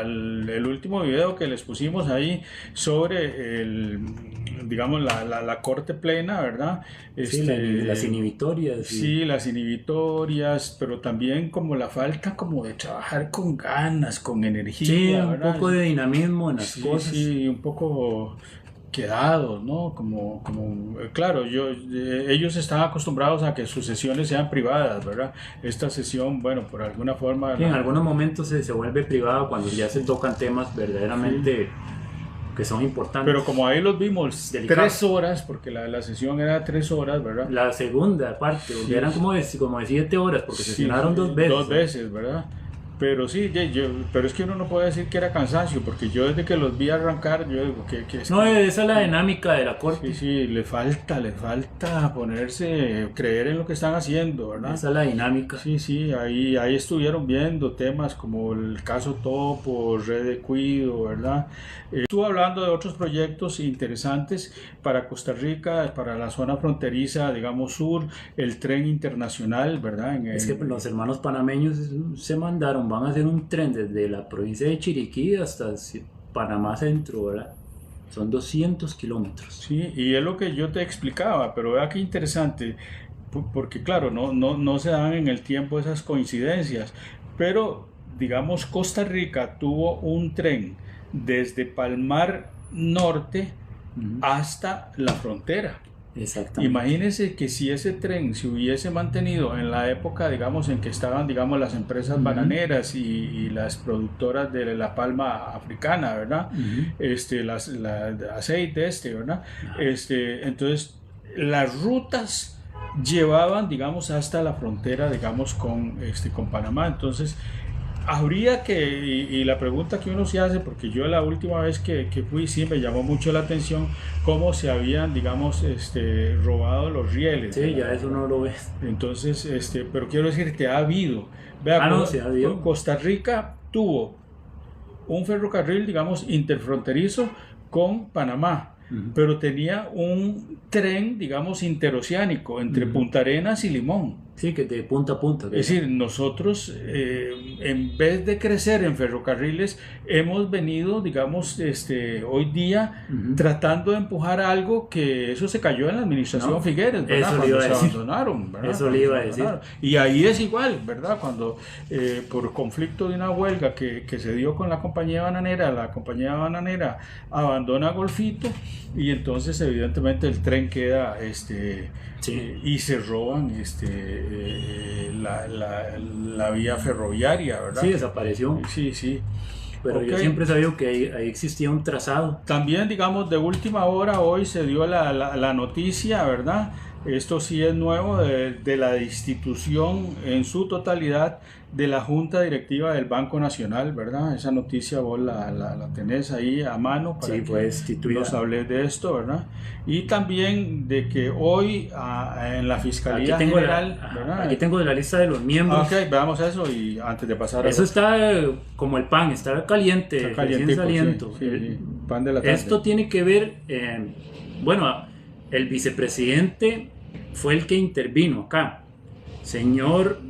El último video que les pusimos ahí sobre digamos, la corte plena, ¿verdad? Sí, las inhibitorias. Sí, las inhibitorias, pero también como la falta como de trabajar con ganas, con energía, Sí, un ¿verdad? poco de dinamismo en las Sí, cosas. sí, un poco quedados, ¿no? Claro, ellos están acostumbrados a que sus sesiones sean privadas, ¿verdad? Esta sesión, bueno, por alguna forma... Sí, en algunos momentos se vuelve privado cuando ya se tocan temas verdaderamente que son importantes. Pero como ahí los vimos Delicados. 3 horas, porque la sesión era 3 horas, ¿verdad? La segunda parte, Sí. eran como de 7 horas, porque Sí, sesionaron sí, 2 veces. 2 veces, ¿verdad? Pero sí, pero es que uno no puede decir que era cansancio, porque yo desde que los vi arrancar, yo digo que es No, que... esa es la dinámica de la corte. Sí, sí, le falta ponerse, creer en lo que están haciendo, ¿verdad? Esa es la dinámica. Sí, sí, ahí estuvieron viendo temas como el caso Topo, Red de Cuido, ¿verdad? Estuvo hablando de otros proyectos interesantes para Costa Rica, para la zona fronteriza, digamos, sur, el tren internacional, ¿verdad? Es que los hermanos panameños se mandaron, van a hacer un tren desde la provincia de Chiriquí hasta Panamá Centro, ¿verdad? Son 200 kilómetros. Sí, y es lo que yo te explicaba, pero vea qué interesante, porque claro, no se dan en el tiempo esas coincidencias, pero digamos Costa Rica tuvo un tren desde Palmar Norte hasta la frontera. Exactamente. Imagínense que si ese tren se hubiese mantenido en la época, digamos, en que estaban, digamos, las empresas bananeras y las productoras de la palma africana, ¿verdad? Aceite, ¿verdad? Entonces, las rutas llevaban, digamos, hasta la frontera, digamos, con Panamá. Entonces, habría y la pregunta que uno se hace, porque yo la última vez que fui sí me llamó mucho la atención cómo se habían, digamos, robado los rieles. Sí, ya eso no lo ves. Entonces, pero quiero decir que ha habido. Vea, no, sí ha habido. Costa Rica tuvo un ferrocarril, digamos, interfronterizo con Panamá. Pero tenía un tren, digamos, interoceánico entre Punta Arenas y Limón. Sí, que de punta a punta. Es decir, nosotros en vez de crecer en ferrocarriles, hemos venido, digamos, hoy día tratando de empujar algo que eso se cayó en la administración Figueres, ¿verdad? Eso le iba a decir. Abandonaron, ¿verdad? Eso le iba a decir. Y ahí es igual, ¿verdad? Cuando por conflicto de una huelga que se dio con la compañía bananera abandona Golfito y entonces evidentemente el tren queda y se roban la vía ferroviaria, ¿verdad? Sí, desapareció. Sí, sí. Pero yo siempre he sabido que ahí existía un trazado. También, digamos, de última hora hoy se dio la noticia, ¿verdad? Esto sí es nuevo, de la destitución en su totalidad de la Junta Directiva del Banco Nacional, ¿verdad? Esa noticia vos la tenés ahí a mano para que nos hables de esto, ¿verdad? Y también de que hoy en la Fiscalía General... Aquí tengo de la lista de los miembros. Ok, veamos eso y antes de pasar eso está como el pan, está caliente, recién saliendo. Sí, pan de la tarde. Esto tiene que ver, bueno, el vicepresidente fue el que intervino acá, señor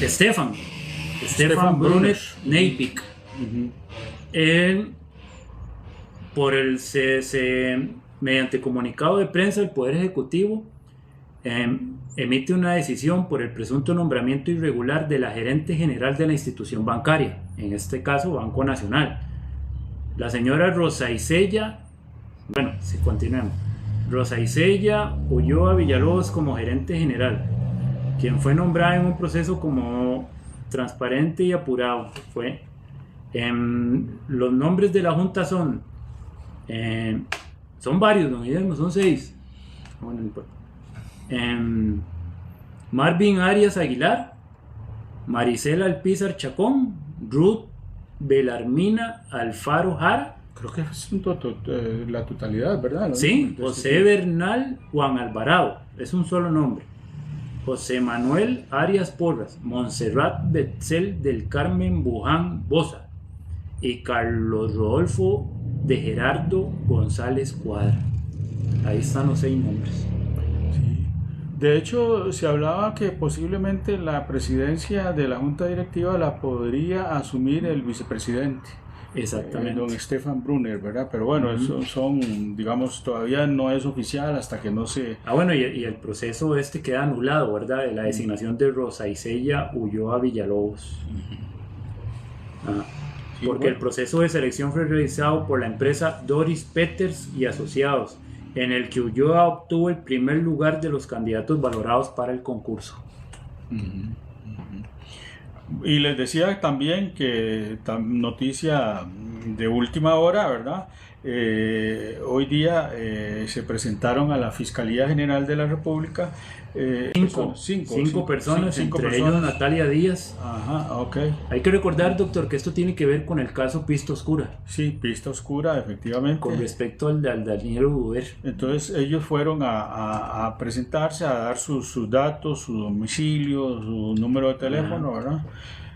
Stefan Brunet Neyvik. Él, mediante comunicado de prensa, el Poder Ejecutivo emite una decisión por el presunto nombramiento irregular de la gerente general de la institución bancaria, en este caso Banco Nacional, la señora Rosa Isella. Bueno, si continuamos. Rosa Isella Ulloa Villalobos como gerente general, quien fue nombrada en un proceso como transparente y apurado. Los nombres de la junta son varios, don Guillermo, son 6. Bueno, no importa. Marvin Arias Aguilar, Maricela Alpizar Chacón, Ruth Belarmina Alfaro Jara. Creo que es la totalidad, ¿verdad? Sí, José Bernal Juan Alvarado, es un solo nombre. José Manuel Arias Porras, Montserrat Betzel del Carmen Buján Boza y Carlos Rodolfo de Gerardo González Cuadra. Ahí están los 6 nombres. Sí. De hecho, se hablaba que posiblemente la presidencia de la junta directiva la podría asumir el vicepresidente. Exactamente. Don Stefan Brunner, ¿verdad? Pero bueno, eso son, digamos, todavía no es oficial hasta que no se... Bueno, y el proceso queda anulado, ¿verdad? De la designación de Rosa Isella Ulloa Villalobos. Sí, porque el proceso de selección fue realizado por la empresa Doris Peters y Asociados, en el que Ulloa obtuvo el primer lugar de los candidatos valorados para el concurso. Y les decía también que noticia de última hora, ¿verdad? Hoy día se presentaron a la Fiscalía General de la República cinco personas, entre ellos Natalia Díaz. Ajá, ok. Hay que recordar, doctor, que esto tiene que ver con el caso Pista Oscura. Sí, Pista Oscura, efectivamente. Con respecto al Daniel Uber. Entonces ellos fueron a presentarse, a dar sus datos, su domicilio, su número de teléfono, ¿verdad?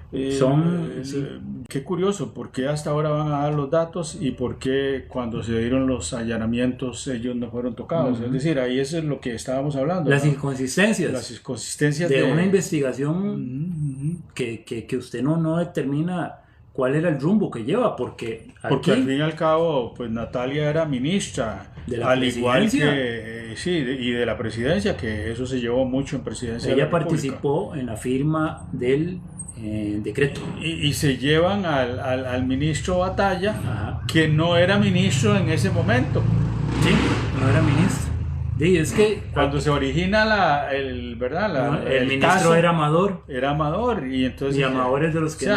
Qué curioso, ¿por qué hasta ahora van a dar los datos y por qué cuando se dieron los allanamientos ellos no fueron tocados? Es decir, ahí eso es lo que estábamos hablando. Las ¿no? inconsistencias. Las inconsistencias de una investigación que usted no determina cuál era el rumbo que lleva, porque al fin y al cabo, pues Natalia era ministra, de la al presidencia. Igual que, y de la presidencia, que eso se llevó mucho en presidencia. Ella participó en la firma del decreto. Y se llevan al ministro Batalla, que no era ministro en ese momento. Sí, no era ministro. Sí, es que cuando se origina el ministro caso, era Amador. Era Amador, y entonces... Y Amador es de los que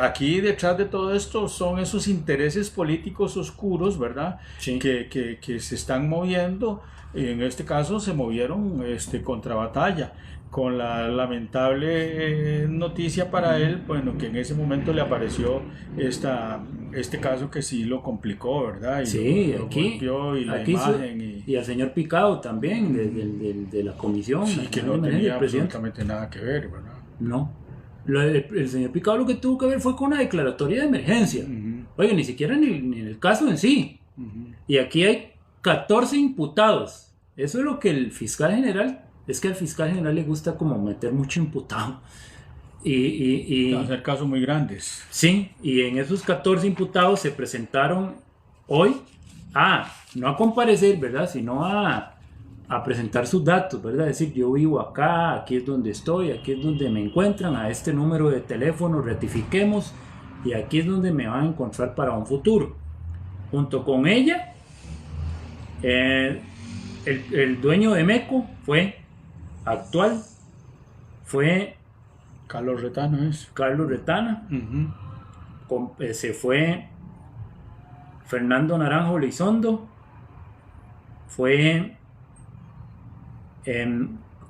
aquí detrás de todo esto son esos intereses políticos oscuros, ¿verdad? Sí. Que se están moviendo. En este caso se movieron contra Batalla, con la lamentable noticia para él, bueno, que en ese momento le apareció este caso que sí lo complicó, ¿verdad? Y sí, lo golpeó, y la imagen. Y al señor Picado también, de la comisión. Sí, que no tenía absolutamente nada que ver, ¿verdad? No. El señor Picado lo que tuvo que ver fue con una declaratoria de emergencia. Oye, ni siquiera ni en el caso en sí. Y aquí hay 14 imputados. Eso es lo que el fiscal general... Es que al fiscal general le gusta como meter mucho imputado. Y hacer casos muy grandes. Sí, y en esos 14 imputados se presentaron hoy no a comparecer, ¿verdad? Sino a presentar sus datos, ¿verdad? Es decir, yo vivo acá, aquí es donde estoy, aquí es donde me encuentran, a este número de teléfono ratifiquemos, y aquí es donde me van a encontrar para un futuro. Junto con ella, el dueño de MECO fue Carlos Retana. Carlos Retana. Se fue Fernando Naranjo Elizondo. Fue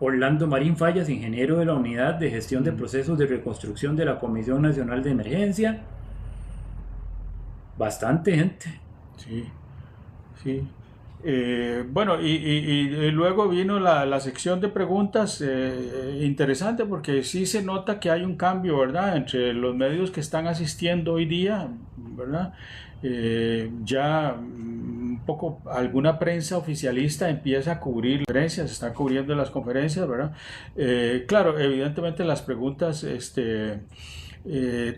Orlando Marín Fallas, ingeniero de la Unidad de Gestión de Procesos de Reconstrucción de la Comisión Nacional de Emergencia. Bastante gente. Sí. Bueno, y luego vino la sección de preguntas, interesante, porque sí se nota que hay un cambio, ¿verdad?, entre los medios que están asistiendo hoy día, ¿verdad? Ya un poco alguna prensa oficialista empieza a cubrir conferencias, está cubriendo las conferencias, ¿verdad? Claro, evidentemente las preguntas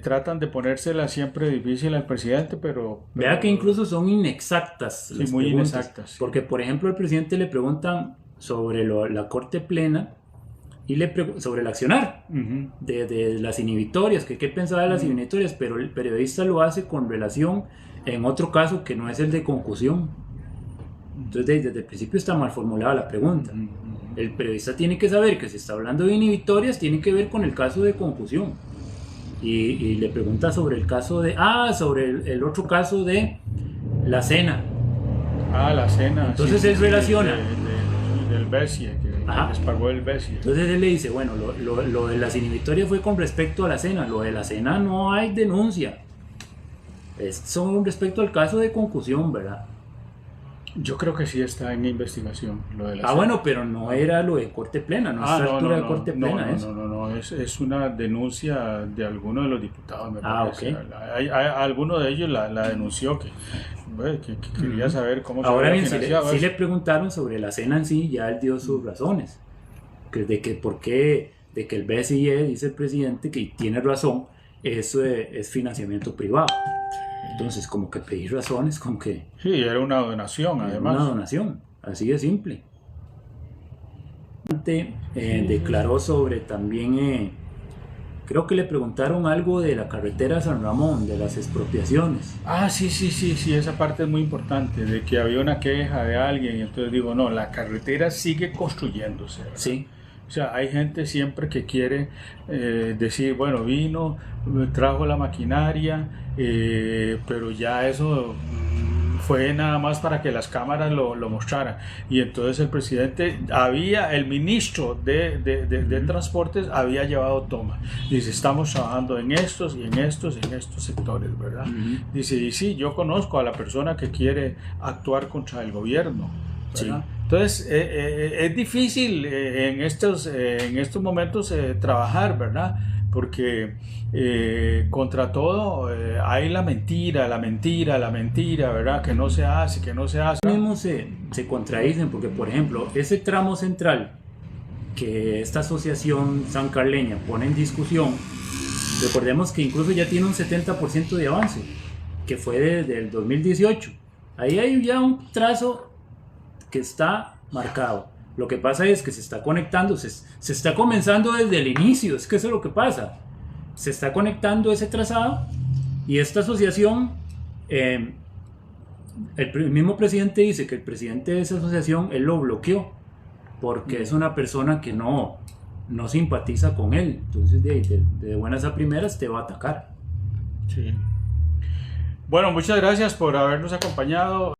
tratan de ponérsela siempre difícil al presidente, pero vea que incluso son inexactas las muy preguntas, inexactas, sí. Porque por ejemplo al presidente le preguntan sobre la Corte Plena y sobre el accionar de las inhibitorias, que qué pensaba de las inhibitorias, pero el periodista lo hace con relación en otro caso que no es el de concusión. Entonces desde el principio está mal formulada la pregunta. El periodista tiene que saber que si está hablando de inhibitorias tiene que ver con el caso de concusión. Y le pregunta sobre el caso sobre el otro caso de la cena. La cena. Entonces él relaciona. Del BESIE, que les pagó el BESIE. Entonces él le dice, bueno, lo de las inhibitorias fue con respecto a la cena. Lo de la cena no hay denuncia. Son respecto al caso de concusión, ¿verdad? Yo creo que sí está en investigación lo de la cena. Bueno, pero no era lo de Corte Plena, no es altura de Corte Plena. No, es una denuncia de alguno de los diputados, me parece. Okay. Hay alguno de ellos la denunció que quería saber cómo se Ahora había bien, financiado si le preguntaron sobre la cena en sí, ya él dio sus razones. de que el BCE, dice el presidente, que tiene razón, eso es financiamiento privado. Entonces, como que pedir razones, como que... Sí, era una donación, además. Una donación, así de simple. Declaró sobre también, creo que le preguntaron algo de la carretera San Ramón, de las expropiaciones. Ah, sí, esa parte es muy importante, de que había una queja de alguien, y entonces digo, no, la carretera sigue construyéndose, ¿verdad? Sí. O sea, hay gente siempre que quiere decir, bueno, vino, trajo la maquinaria, pero ya eso fue nada más para que las cámaras lo mostraran. Y entonces el presidente, el ministro de Transportes había llevado toma. Dice, estamos trabajando en estos y en estos sectores, ¿verdad? Dice, y sí, yo conozco a la persona que quiere actuar contra el gobierno, ¿verdad? Sí. Entonces, es difícil en estos momentos trabajar, ¿verdad? Porque contra todo hay la mentira, ¿verdad? Que no se hace. Mismos se contradicen porque, por ejemplo, ese tramo central que esta asociación sancarleña pone en discusión, recordemos que incluso ya tiene un 70% de avance, que fue desde el 2018. Ahí hay ya un trazo que está marcado. Lo que pasa es que se está conectando, se está comenzando desde el inicio, es que eso es lo que pasa. Se está conectando ese trazado y esta asociación, el mismo presidente dice que el presidente de esa asociación, él lo bloqueó porque es una persona que no simpatiza con él. Entonces de buenas a primeras te va a atacar. Sí. Bueno, muchas gracias por habernos acompañado.